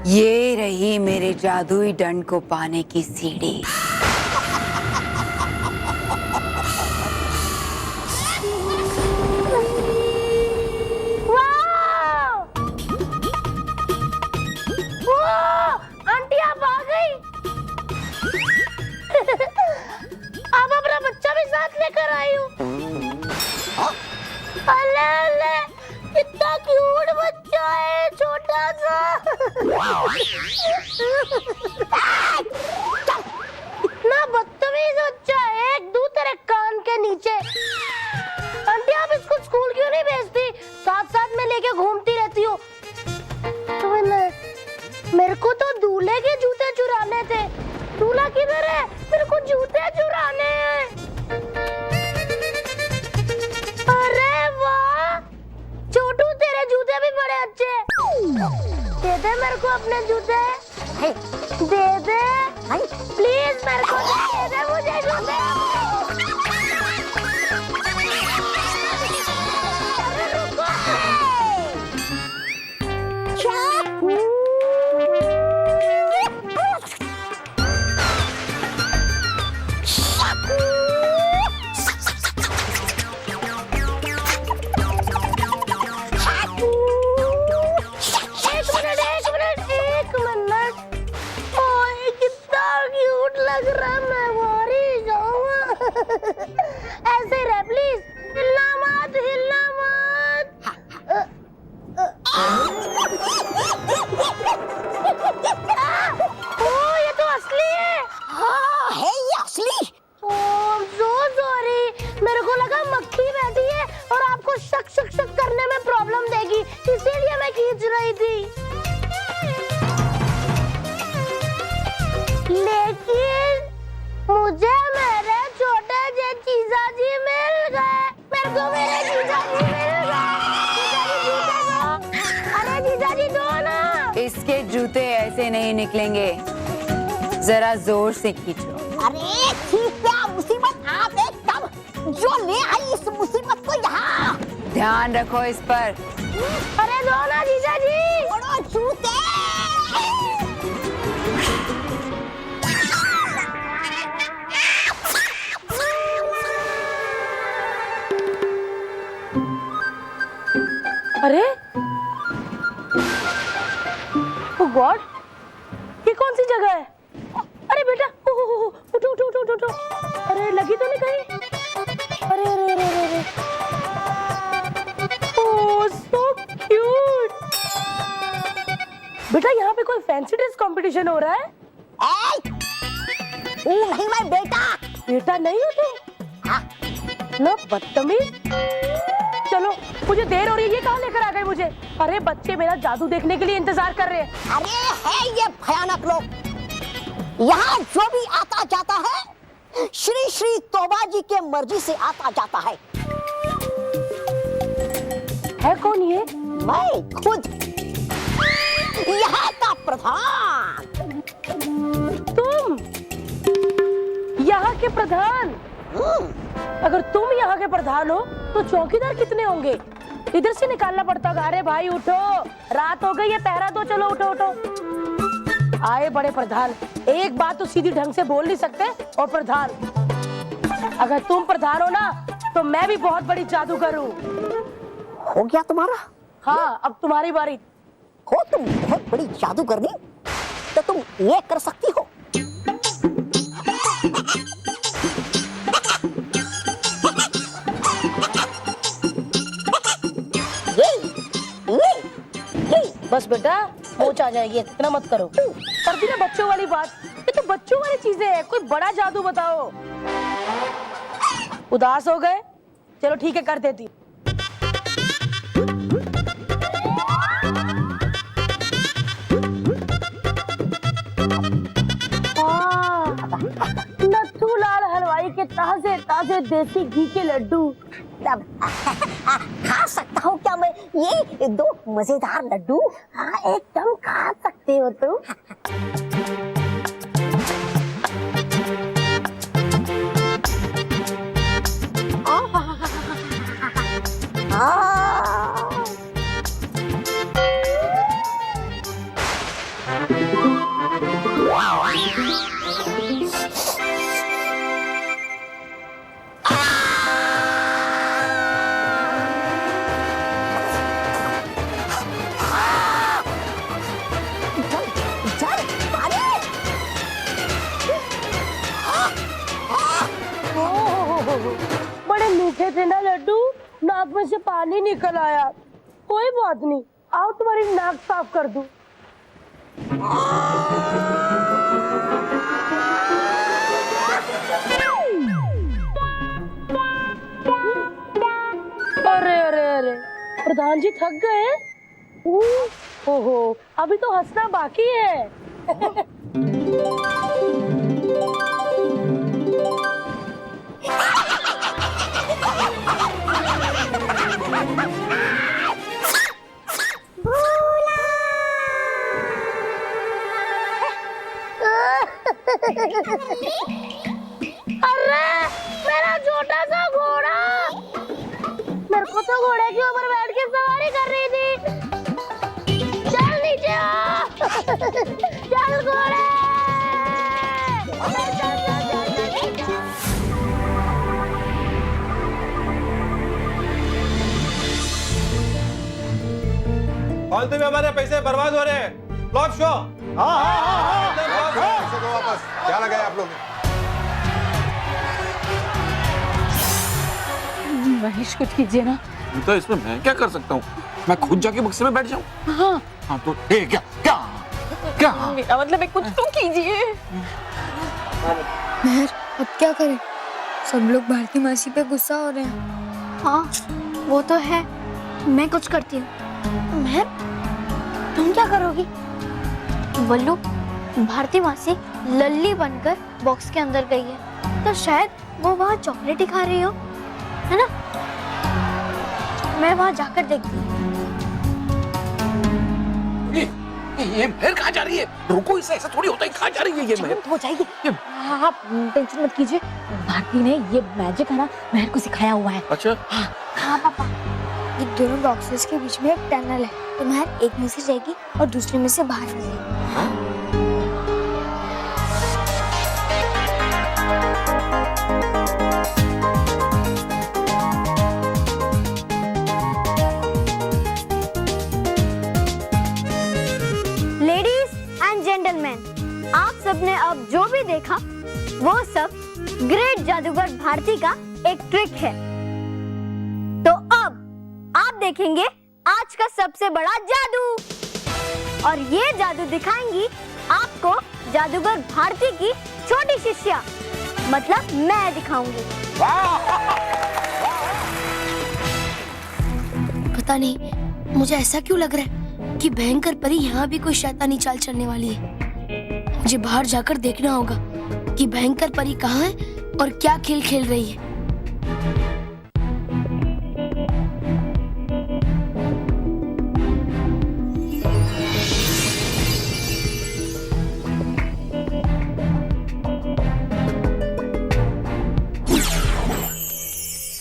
ये रही मेरे जादुई दंड को पाने की सीढ़ी। आंटी आप आ गई। आप अपना बच्चा भी साथ लेकर आई हो। अले अले कितना क्यूट बच्चा है, छोटा सा। इतना बदतमीज बच्चा है, एक दू तेरे कान के नीचे। आंटी आप इसको स्कूल क्यों नहीं भेजती? साथ साथ में लेके घूमती रहती हो। मेरे को तो दूल्हे के जूते चुराने थे। दूल्हा किधर है? मेरे को जूते चुराने हैं। अरे वाह छोटू, तेरे जूते भी बड़े अच्छे हैं। दे दे मेरे को अपने जूते, दे दे प्लीज, मेरे को दे दे मुझे जूते। अरे रुको। लग रहा मैं वारी जाऊंगा। ऐसे रह प्लीज, हिलना मत, हिलना मत। ओ ये तो असली है। हाँ है ये असली। ओह सो सॉरी, मेरे को लगा मक्खी बैठी है और आपको शक शक शक करने में प्रॉब्लम देगी, इसीलिए मैं खींच रही थी। लेकिन मुझे मेरे छोटे जे जीजाजी मिल गए। मेरे को मेरे जीजाजी मिल गए। जीजाजी जूते दो। अरे जीजाजी दो ना। इसके जूते ऐसे नहीं निकलेंगे, जरा जोर से खींचो। अरे ठीक क्या मुसीबत आप एकदम जो ले आई इस मुसीबत को यहाँ। ध्यान रखो इस पर। अरे दो ना जीजाजी। बड़ो जूते। अरे ओ गॉड, ये कौन सी जगह है? अरे बेटा उठो उठो उठो उठो। अरे लगी तो नहीं कहीं? अरे अरे अरे अरे, ओह सो क्यूट। बेटा यहाँ पे कोई फैंसी ड्रेस कंपटीशन हो रहा है? नहीं मैं बेटा। बेटा नहीं हो तुम? हाँ। ना बदतमीज। चलो मुझे देर हो रही है, ये कहाँ लेकर आ गए मुझे? अरे बच्चे मेरा जादू देखने के लिए इंतजार कर रहे हैं। अरे है ये भयानक लोग। यहाँ जो भी आता जाता है श्री श्री तोबा जी के मर्जी से आता जाता है। है कौन ये? मैं खुद यहाँ का प्रधान। तुम यहाँ के प्रधान? अगर तुम यहाँ के प्रधान हो तो चौकीदार कितने होंगे? इधर से निकालना पड़ता होगा। अरे भाई उठो, रात हो गई है, पहरा दो। चलो उठो उठो। आए बड़े प्रधान, एक बात तो सीधी ढंग से बोल नहीं सकते। और प्रधान, अगर तुम प्रधान हो ना तो मैं भी बहुत बड़ी जादूगर हूँ। हो गया तुम्हारा? हाँ अब तुम्हारी बारी। हो तुम बहुत बड़ी जादूगरनी, तो तुम ये कर सकती हो। बस बेटा पहुंच आ जाएगी, इतना मत करो। कर दी ना बच्चों वाली बात। ये तो बच्चों वाली चीजें हैं, कोई बड़ा जादू बताओ। उदास हो गए? चलो ठीक है कर देती। नथू लाल हलवाई के ताजे ताजे देसी घी के लड्डू। खा सकता हूँ क्या मैं ये दो मजेदार लड्डू? हाँ एकदम खा सकते हो तुम। में से पानी निकल आया। कोई बात नहीं, आओ तुम्हारी नाक साफ कर दूं। अरे अरे अरे, प्रधान जी थक गए? ओहो, अभी तो हंसना बाकी है। अरे मेरा छोटा सा घोड़ा, मेरे को तो घोड़े के ऊपर बैठ के सवारी कर रही थी। चल नीचे आ। चल घोड़े। फालतू में हमारे पैसे बर्बाद हो रहे हैं। Flop show. पैसे दो वापस। क्या लगाए आप लोग? महेश कुछ कीजिए ना। तो इसमें मैं क्या कर सकता हूँ? मैं खुद जाके बक्से में बैठ जाऊँ? हाँ तो क्या क्या क्या? मेरा मतलब है कुछ तो कीजिए। महर, अब क्या करें? सब लोग भारती मासी पे गुस्सा हो रहे हैं। हाँ, वो तो है। मैं कुछ करती हूँ। महर, तुम क्या करोगी? बल्लू, भारती मासी लल्ली बनकर बॉक्स के अंदर गई है, तो शायद वो वहाँ चॉकलेट ही खा रही हो, है ना? मैं वहाँ जाकर देखती हूँ। ये महर कहाँ जा रही है? रुको, इसे ऐसा थोड़ी होता है। कहाँ जा रही है ये महर? हो जाएगी। हाँ, टेंशन मत कीजिए। भारती ने ये मैजिक है ना महर को सिखाया हुआ है। अच्छा। हाँ पापा, ये दोनों बॉक्सेस के बीच में एक टनल है, तो महर एक में से जाएगी और दूसरे में से बाहर निकलेगी। जेंटलमैन, आप सबने अब जो भी देखा वो सब ग्रेट जादूगर भारती का एक ट्रिक है। तो अब आप देखेंगे आज का सबसे बड़ा जादू, और ये जादू दिखाएंगी आपको जादूगर भारती की छोटी शिष्या, मतलब मैं दिखाऊंगी। पता नहीं मुझे ऐसा क्यों लग रहा है कि भयंकर परी यहाँ भी कोई शैतानी चाल चलने वाली है। मुझे बाहर जाकर देखना होगा कि भयंकर परी कहाँ है और क्या खेल खेल रही है।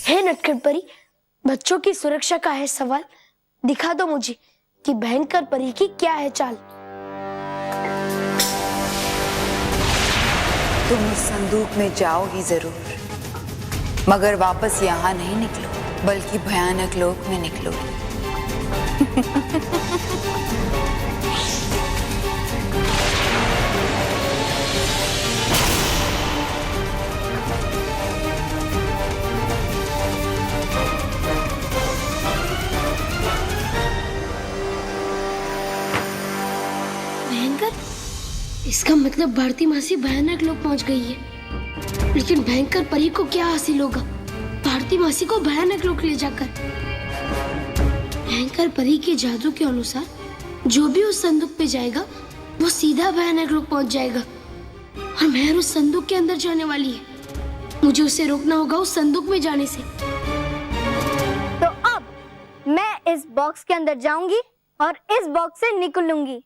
हे नटखट परी, बच्चों की सुरक्षा का है सवाल। दिखा दो मुझे कि भयंकर परी की क्या है चाल। तुम उस संदूक में जाओगी जरूर, मगर वापस यहाँ नहीं निकलो, बल्कि भयानक लोक में निकलोगी। इसका मतलब भारती मासी भयानक लोग पहुंच गई है, लेकिन भयंकर परी को क्या हासिल होगा भारती मासी को भयानक लोग ले जाकर? भयंकर परी के जादू के अनुसार जो भी उस संदूक पे जाएगा वो सीधा भयानक लोग पहुंच जाएगा, और महर उस संदूक के अंदर जाने वाली है। मुझे उसे रोकना होगा उस संदूक में जाने से। तो अब मैं इस बॉक्स के अंदर जाऊंगी और इस बॉक्स से निकलूंगी।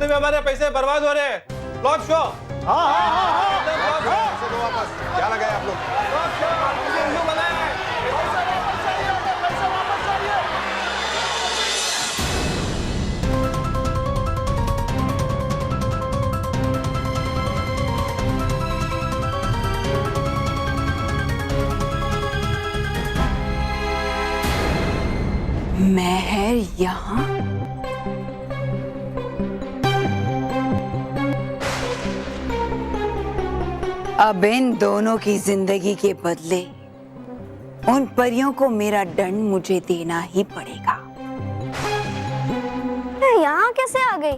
फालतू में हमारे पैसे बर्बाद हो रहे हैं। Cloth show. पैसे दो वापस, क्या लगाए आप लोग? महर यहाँ? अब इन दोनों की जिंदगी के बदले उन परियों को मेरा दंड मुझे देना ही पड़ेगा। यहाँ कैसे आ गई?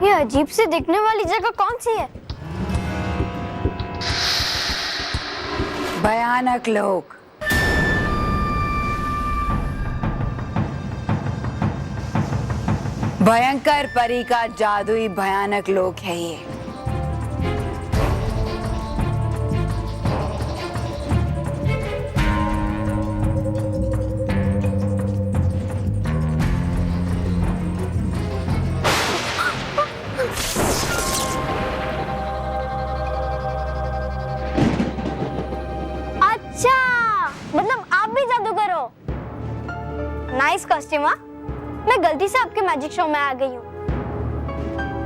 ये अजीब सी दिखने वाली जगह कौन सी है? भयानक लोग। भयंकर परी का जादुई भयानक लोक है ये। अच्छा, मतलब आप भी जादूगर हो? Nice costume. हाँ, मैं गलती से आपके मैजिक शो में आ गई हूँ।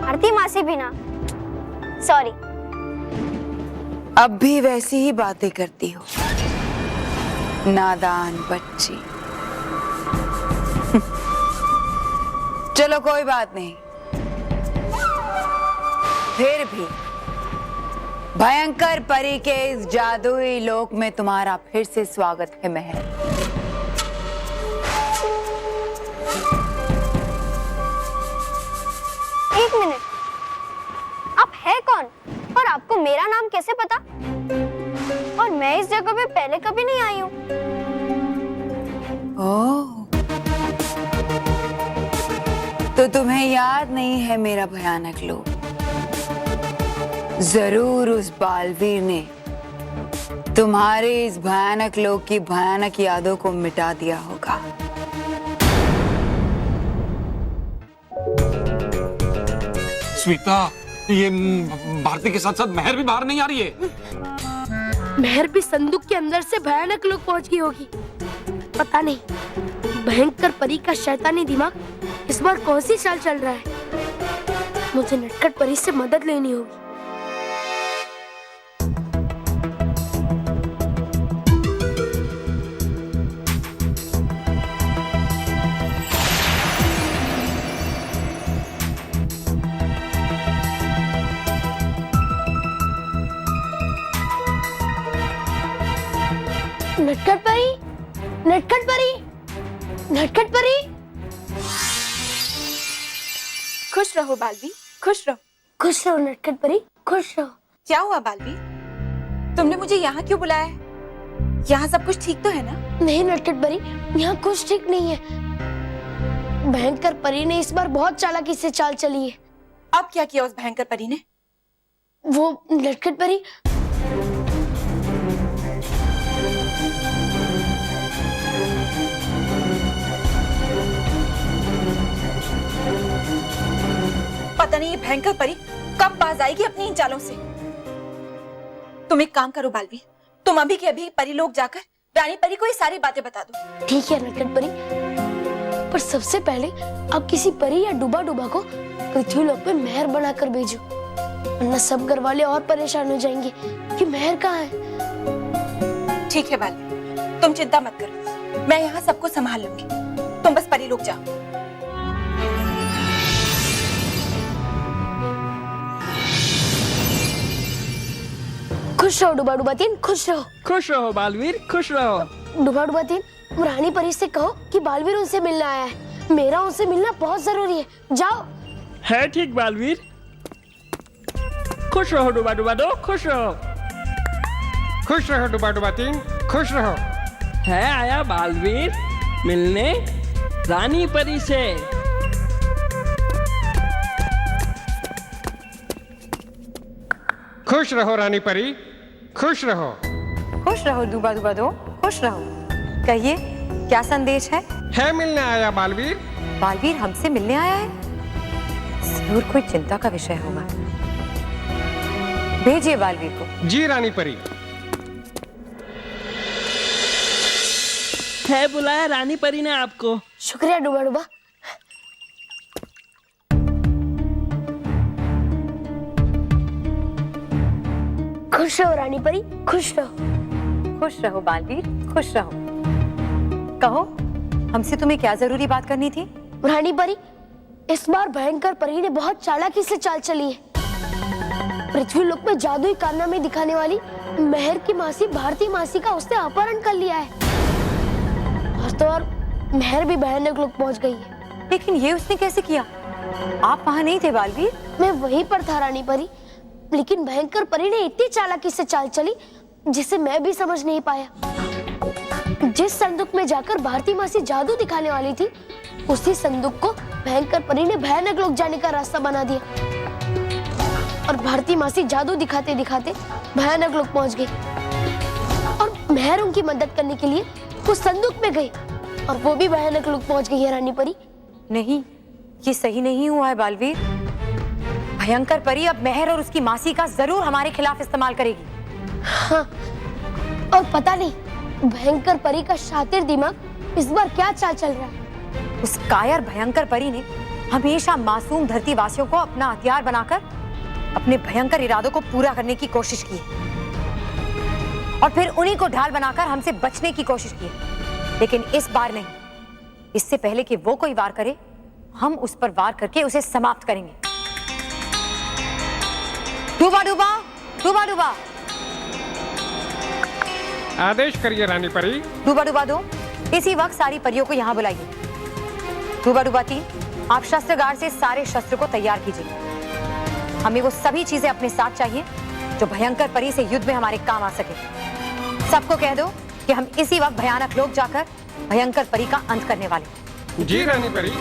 भारती मासी भी ना, सॉरी। अब भी वैसी ही बातें करती हो, नादान बच्ची। चलो कोई बात नहीं, फिर भी भयंकर परी के इस जादुई लोक में तुम्हारा फिर से स्वागत है महर। एक मिनट, आप है कौन और आपको मेरा नाम कैसे पता? और मैं इस जगह पे पहले कभी नहीं आई हूँ। ओह, तो तुम्हें याद नहीं है मेरा भयानक लोक? जरूर उस बालवीर ने तुम्हारे इस भयानक लोक की भयानक यादों को मिटा दिया होगा। स्मिता, ये भारती के साथ साथ महर भी बाहर नहीं आ रही है। महर भी संदूक के अंदर से भयानक लोग पहुंच गई होगी। पता नहीं भयंकर परी का शैतानी दिमाग इस बार कौन सी चाल चल रहा है। मुझे नटखट परी से मदद लेनी होगी। नटखट परी, नटखट परी, नटखट परी। खुश रहो बालवी, खुश रहो। खुश रहो नटखट परी, खुश रहो। क्या हुआ बालवी? तुमने मुझे यहाँ क्यों बुलाया है? यहाँ सब कुछ ठीक तो है ना? नहीं नटखट परी, यहाँ कुछ ठीक नहीं है। भयंकर परी ने इस बार बहुत चालाकी से चाल चली है। अब क्या किया उस भयंकर परी ने? वो नटखट परी पता नहीं ये भयंकर परी कब बाज आएगी अपनी इन चालों से। तुम एक काम करो बालवी, तुम अभी के अभी परी लोग जाकर रानी परी को ये सारी बातें बता दो। ठीक है नटखट परी, पर सबसे पहले आप किसी परी या डूबा डूबा को पृथ्वी लोक पे महर बनाकर भेजो, वरना सब घर वाले और परेशान हो जाएंगे कि महर कहाँ है। ठीक है बालवी, तुम चिंता मत करो, मैं यहाँ सबको संभाल लूंगी। तुम बस परी लोग जाओ। खुश रहो डूबा डूबा तीन, खुश रहो। खुश रहो बालवीर, खुश रहो। डूबा डूबा तीन, रानी परी से कहो कि बालवीर उनसे मिलने आया है। मेरा उनसे मिलना बहुत जरूरी है, जाओ। है ठीक बालवीर। खुश रहो डूबा डूबा दो, खुश रहो। खुश रहो डूबा डूबा तीन, खुश रहो। है आया बालवीर मिलने रानी परी से। खुश रहो रानी परी, खुश रहो। खुश रहो डूबा डूबा दो, खुश रहो। कहिए क्या संदेश है? मिलने आया बालवीर। बालवीर हमसे मिलने आया है? जरूर कोई चिंता का विषय होगा। भेजिए बालवीर को। जी रानी परी। है बुलाया रानी परी ने आपको। शुक्रिया डूबा डूबा। खुश रहो रानी परी, खुश रहो। खुश रहो बालवीर, खुश रहो। कहो, हमसे तुम्हें क्या जरूरी बात करनी थी? रानी परी, इस बार भयंकर परी ने बहुत चालाकी से चाल चली है। पृथ्वी लोक में जादुई कारनामे दिखाने वाली मेहर की मासी भारती मासी का उसने अपहरण कर लिया है। और तो और मेहर भी भयानक लोक पहुंच गई है। लेकिन ये उसने कैसे किया? आप वहाँ नहीं थे बालवीर? मैं वहीं पर था रानी परी, लेकिन भयंकर परी ने इतनी चालाकी से चाल चली जिसे मैं भी समझ नहीं पाया। जिस संदूक में जाकर भारती मासी जादू दिखाने वाली थी, उसी संदूक को भयंकर परी ने भयानक लोक जाने का रास्ता बना दिया। और भारती मासी जादू दिखाते दिखाते भयानक लोक पहुंच गई। और मेहर उनकी मदद करने के लिए उस संदूक में गई और वो भी भयानक लोक पहुंच गई है रानी परी। नहीं, ये सही नहीं हुआ है बालवीर। भयंकर परी अब मेहर और उसकी मासी का जरूर हमारे खिलाफ इस्तेमाल करेगी। हाँ, और पता नहीं भयंकर परी का शातिर दिमाग इस बार क्या चाल चल रहा है। उस कायर भयंकर परी ने हमेशा मासूम धरती वासियों को अपना हथियार बनाकर अपने भयंकर इरादों को पूरा करने की कोशिश की और फिर उन्हीं को ढाल बनाकर हमसे बचने की कोशिश की। लेकिन इस बार नहीं, इससे पहले कि वो कोई वार करे, हम उस पर वार करके उसे समाप्त करेंगे। डूबा डूबा, डूबा डूबा। आदेश करिए रानी परी। डूबा डूबा दो। इसी वक्त सारी परियों को यहाँ बुलाइए। डूबा डूबा 3, आप शस्त्रगार से सारे शस्त्र को तैयार कीजिए। हमें वो सभी चीजें अपने साथ चाहिए जो भयंकर परी से युद्ध में हमारे काम आ सके। सबको कह दो कि हम इसी वक्त भयानक लोक जाकर भयंकर परी का अंत करने वाले। जी रानी परी।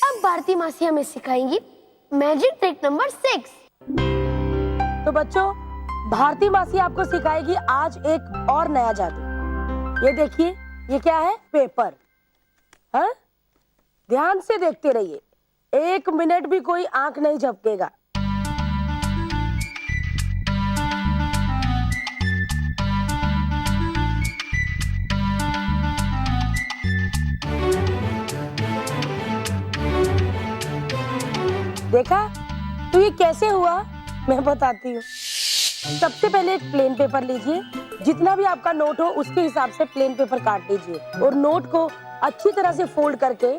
अब भारती मासी हमें सिखाएंगी मैजिक ट्रिक नंबर 6। तो बच्चों, भारती मासी आपको सिखाएगी आज एक और नया जादू। ये देखिए, ये क्या है? पेपर। हाँ, ध्यान से देखते रहिए, 1 मिनट भी कोई आंख नहीं झपकेगा। देखा? तो ये कैसे हुआ मैं बताती हूँ। सबसे पहले एक प्लेन पेपर लीजिए, जितना भी आपका नोट हो उसके हिसाब से प्लेन पेपर काट लीजिए और नोट को अच्छी तरह से फोल्ड करके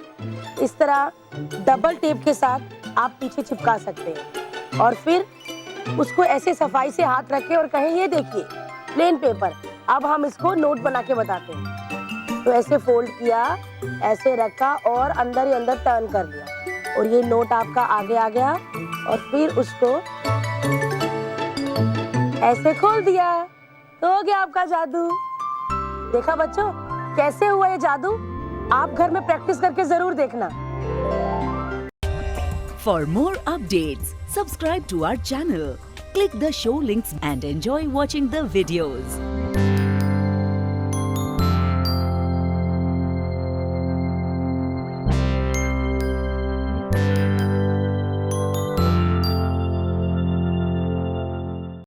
इस तरह डबल टेप के साथ आप पीछे चिपका सकते हैं। और फिर उसको ऐसे सफाई से हाथ रखें और कहें, ये देखिए प्लेन पेपर, अब हम इसको नोट बना के बताते हैं। तो ऐसे फोल्ड किया, ऐसे रखा और अंदर ही अंदर टर्न कर लिया और ये नोट आपका आगे आ गया और फिर उसको ऐसे खोल दिया, तो हो गया आपका जादू। देखा बच्चों कैसे हुआ ये जादू? आप घर में प्रैक्टिस करके जरूर देखना। For more updates, subscribe to our channel, click the show links and enjoy watching the videos.